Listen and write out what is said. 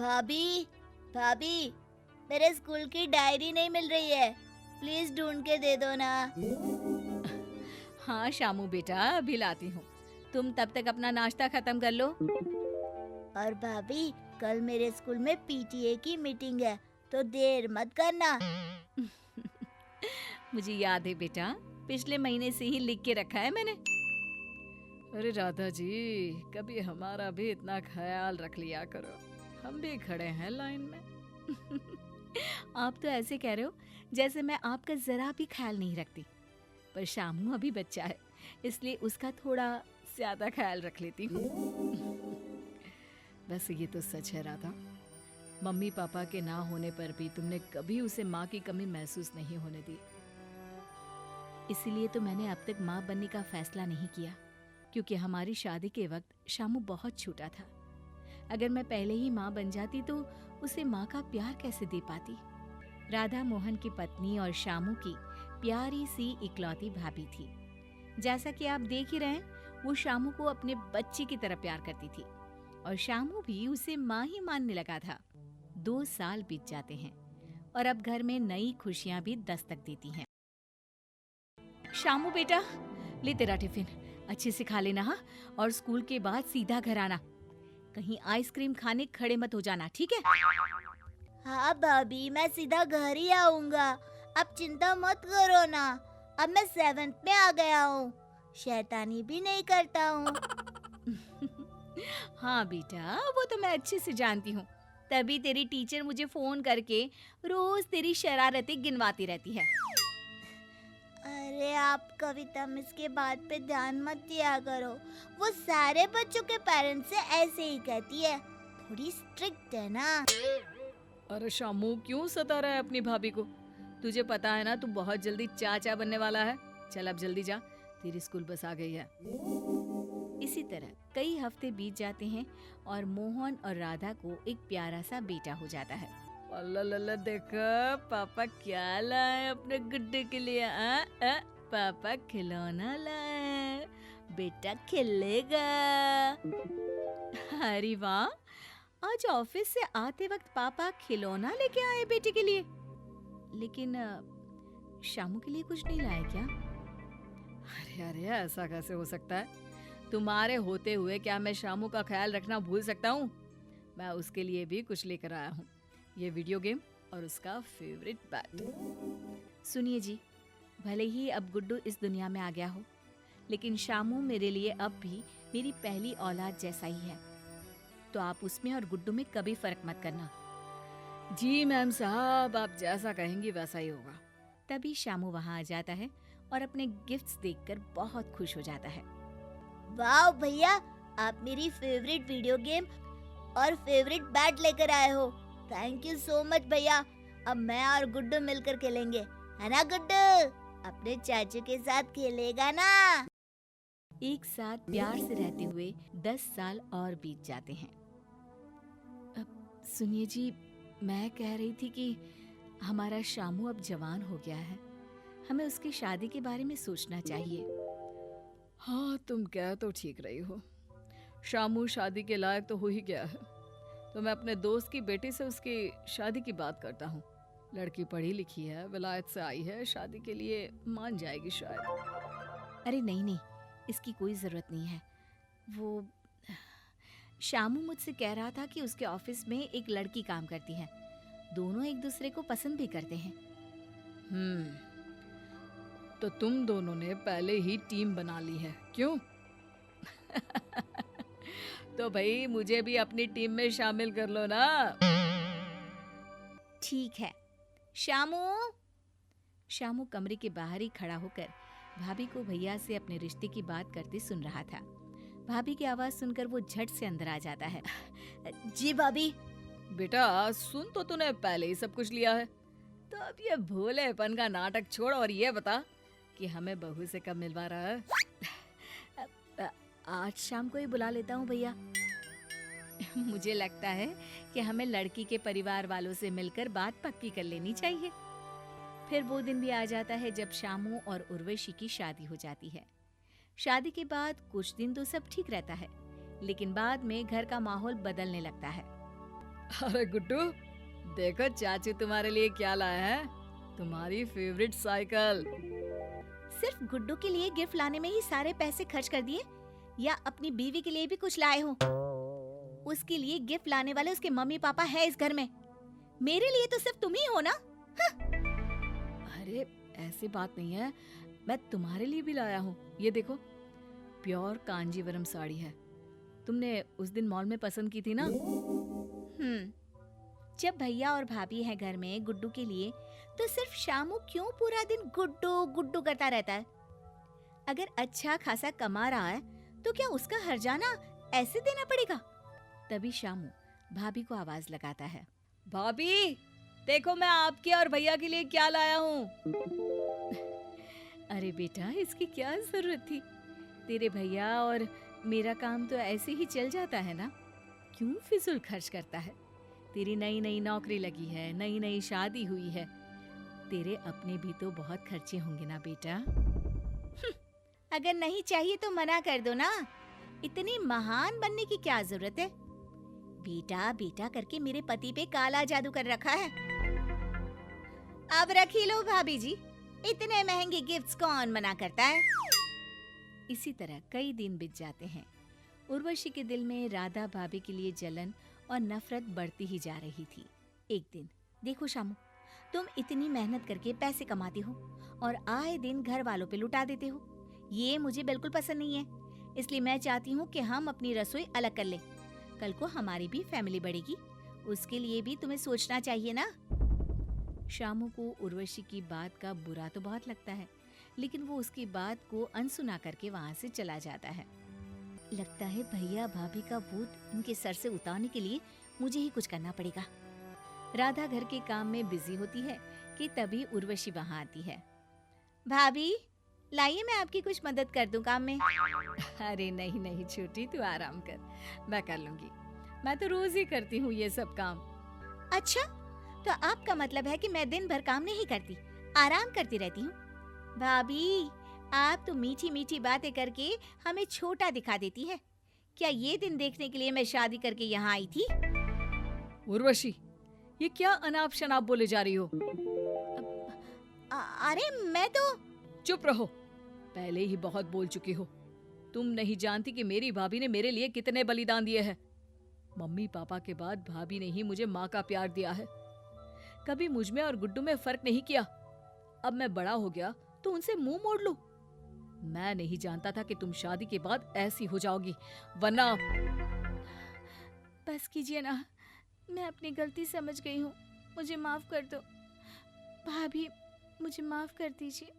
भाभी, भाभी, मेरे स्कूल की डायरी नहीं मिल रही है। प्लीज ढूंढ के दे दो ना। हाँ शामू बेटा, अभी लाती हूँ। तुम तब तक अपना नाश्ता खत्म कर लो। और भाभी, कल मेरे स्कूल में पीटीए की मीटिंग है, तो देर मत करना। मुझे याद है बेटा, पिछले महीने से ही लिख के रखा है मैंने। अरे राधा जी, कभी हमारा भी इतना ख्याल रख लिया करो। हम भी खड़े हैं लाइन में। आप तो ऐसे कह रहे हो जैसे मैं आपका जरा भी ख्याल नहीं रखती। पर शामू अभी बच्चा है, इसलिए उसका थोड़ा ज्यादा ख्याल रख लेती हूँ। वैसे ये तो सच है राधा, मम्मी पापा के ना होने पर भी तुमने कभी उसे माँ की कमी महसूस नहीं होने दी। इसीलिए तो मैंने अब तक माँ बनने का फैसला नहीं किया, क्योंकि हमारी शादी के वक्त शामू बहुत छोटा था। अगर मैं पहले ही माँ बन जाती तो उसे माँ का प्यार कैसे दे पाती। राधा मोहन की पत्नी और शामू की प्यारी सी इकलौती भाभी थी। जैसा कि आप देख ही रहे हैं, वो शामू को अपने बच्चे की तरह प्यार करती थी और शामू भी उसे माँ ही मानने लगा था। 2 साल बीत जाते हैं और अब घर में नई खुशियां भी दस्तक देती हैं। शामू बेटा, ले तेरा टिफिन, अच्छे से खा लेना हाँ, और स्कूल के बाद सीधा घर आना। कहीं आइसक्रीम खाने खड़े मत हो जाना, ठीक है? हाँ भाभी, मैं सीधा घर ही आऊंगा। आप चिंता मत करो ना। अब मैं 7th में आ गया हूँ, शैतानी भी नहीं करता हूँ। हाँ बेटा, वो तो मैं अच्छे से जानती हूँ। तभी तेरी टीचर मुझे फोन करके रोज तेरी शरारतें गिनवाती रहती है। अरे आप कविता मिस के बात पे ध्यान मत दिया करो। वो सारे बच्चों के पेरेंट्स से ऐसे ही कहती है, थोड़ी स्ट्रिक्ट है ना। अरे शामू, क्यों सता रहा है अपनी भाभी को? तुझे पता है ना, तू बहुत जल्दी चाचा बनने वाला है। चल अब जल्दी जा, तेरी स्कूल बस आ गई है। इसी तरह कई हफ्ते बीत जाते हैं और मोहन और राधा को एक प्यारा सा बेटा हो जाता है। अल्लाह लल्ला, देखो पापा क्या लाए अपने गुड्डे के लिए। पापा खिलौना लाए, बेटा खेलेगा। अरे वाह, आज ऑफिस से आते वक्त पापा खिलौना लेके आए बेटे के लिए। लेकिन शामू के लिए कुछ नहीं लाए क्या? अरे अरे, ऐसा कैसे हो सकता है? तुम्हारे होते हुए क्या मैं शामू का ख्याल रखना भूल सकता हूँ? मैं उसके लिए भी कुछ लेकर आया हूँ, ये वीडियो गेम और उसका फेवरेट बैट। सुनिए जी, भले ही अब गुड्डू इस दुनिया में आ गया हो, लेकिन शामू मेरे लिए अब भी मेरी पहली औलाद जैसा ही है। तो आप उसमें और गुड्डू में कभी फर्क मत करना। जी मैम साहब, आप जैसा कहेंगी वैसा ही होगा। तभी शामू वहाँ आ जाता है और अपने गिफ्ट्स देखकर बहुत खुश हो जाता है। वाह भैया, आप मेरी फेवरेट वीडियो गेम और फेवरेट बैट लेकर आए हो। थैंक यू सो मच भैया। अब मैं और गुड्डू मिलकर खेलेंगे, है ना गुड्डू? अपने चाचू के साथ खेलेगा ना? एक साथ प्यार से रहते हुए 10 साल और बीत जाते हैं। अब सुनिए जी, मैं कह रही थी कि हमारा शामू अब जवान हो गया है, हमें उसकी शादी के बारे में सोचना चाहिए। हाँ, तुम कह तो ठीक रही हो। शामू शादी के लायक तो हो ही गया है, तो मैं अपने दोस्त की बेटी से उसकी शादी की बात करता हूँ। लड़की पढ़ी लिखी है, विलायत से आई है, शादी के लिए मान जाएगी शायद। अरे नहीं नहीं, इसकी कोई ज़रूरत नहीं है। वो शामू मुझसे कह रहा था कि उसके ऑफिस में एक लड़की काम करती है, दोनों एक दूसरे को पसंद भी करते हैं। तो तुम दोनों ने पहले ही टीम बना ली है, क्यों? तो भाई मुझे भी अपनी टीम में शामिल कर लो ना। ठीक है। शामू। शामू कमरे के बाहर ही खड़ा होकर भाभी को भैया से अपने रिश्ते की बात करते सुन रहा था। भाभी की आवाज सुनकर वो झट से अंदर आ जाता है। जी भाभी। बेटा सुन, तो तूने पहले ही सब कुछ लिया है, तो अब ये भोलेपन का नाटक छोड़ और ये बता कि हमें बहू से कब मिलवा रहा है? आज शाम को ही बुला लेता हूँ भैया। मुझे लगता है कि हमें लड़की के परिवार वालों से मिलकर बात पक्की कर लेनी चाहिए। फिर वो दिन भी आ जाता है जब शामू और उर्वशी की शादी हो जाती है। शादी के बाद कुछ दिन तो सब ठीक रहता है, लेकिन बाद में घर का माहौल बदलने लगता है। अरे गुड्डू, देखो चाचू तुम्हारे लिए क्या लाया है, तुम्हारी फेवरेट साइकिल। सिर्फ गुड्डू के लिए गिफ्ट लाने में ही सारे पैसे खर्च कर दिए, या अपनी बीवी के लिए भी कुछ लाए हो? उसके लिए गिफ्ट लाने वाले उसके मम्मी पापा है इस घर में, मेरे लिए तो सिर्फ तुम ही हो ना। अरे ऐसी बात नहीं है, मैं तुम्हारे लिए भी लाया हूँ। ये देखो, प्योर कांजीवरम साड़ी है, तुमने उस दिन मॉल में पसंद की थी ना। जब भैया और भाभी है घर में गुड्डू के लिए, तो सिर्फ शामू क्यों पूरा दिन गुड्डू गुड्डू करता रहता है? अगर अच्छा खासा कमा रहा है तो क्या उसका हर्जाना ऐसे देना पड़ेगा? तभी शामू भाभी को आवाज लगाता है, भाभी देखो मैं आपके और भैया के लिए क्या लाया हूँ। अरे बेटा, इसकी क्या जरूरत थी, तेरे भैया और मेरा काम तो ऐसे ही चल जाता है ना, क्यों फिजूल खर्च करता है? तेरी नई नई नौकरी लगी है, नई नई शादी हुई है, तेरे अपने भी तो बहुत खर्चे होंगे ना बेटा। अगर नहीं चाहिए तो मना कर दो ना, इतनी महान बनने की क्या जरूरत है? बेटा बेटा करके मेरे पति पे काला जादू कर रखा है। अब रख ही लो भाभी जी, इतने महंगे गिफ्ट्स कौन मना करता है? इसी तरह कई दिन बीत जाते हैं। उर्वशी के दिल में राधा भाभी के लिए जलन और नफरत बढ़ती ही जा रही थी। एक दिन, देखो शामू, तुम इतनी मेहनत करके पैसे कमाती हो और आए दिन घर वालों पे लुटा देते हो। ये मुझे बिल्कुल पसंद नहीं है, इसलिए मैं चाहती हूँ कि हम अपनी रसोई अलग कर लें। कल को हमारी भी फैमिली बढ़ेगी, उसके लिए भी तुम्हें सोचना चाहिए ना। शामू को उर्वशी की बात का बुरा तो बहुत लगता है, लेकिन वो उसकी बात को अनसुना करके वहाँ से चला जाता है। लगता है भैया भाभी का भूत इनके सर से उतारने के लिए मुझे ही कुछ करना पड़ेगा। राधा घर के काम में बिजी होती है कि तभी उर्वशी वहाँ आती है। भाभी लाइए, मैं आपकी कुछ मदद कर दूं काम में। अरे नहीं नहीं छोटी, तू आराम कर, मैं कर लूंगी, मैं तो रोज ही करती हूँ ये सब काम। अच्छा, तो आपका मतलब है कि मैं दिन भर काम नहीं करती, आराम करती रहती हूँ? भाभी, आप तो मीठी मीठी बातें करके हमें छोटा दिखा देती है। क्या ये दिन देखने के लिए मैं शादी करके यहाँ आई थी? उर्वशी, ये क्या अनाप शनाप बोले जा रही हो? अरे मैं तो। चुप रहो, पहले ही बहुत बोल चुकी हो। तुम नहीं जानती कि मेरी भाभी ने मेरे लिए कितने बलिदान दिए हैं। मम्मी पापा के बाद भाभी ने ही मुझे माँ का प्यार दिया है, कभी मुझ में और गुड्डू में फर्क नहीं किया। अब मैं बड़ा हो गया तो उनसे मुंह मोड़ लूं? मैं नहीं जानता था कि तुम शादी के बाद ऐसी हो जाओगी, वरना। बस कीजिए ना, मैं अपनी गलती समझ गई हूँ, मुझे माफ कर दो। भाभी मुझे माफ कर दीजिए।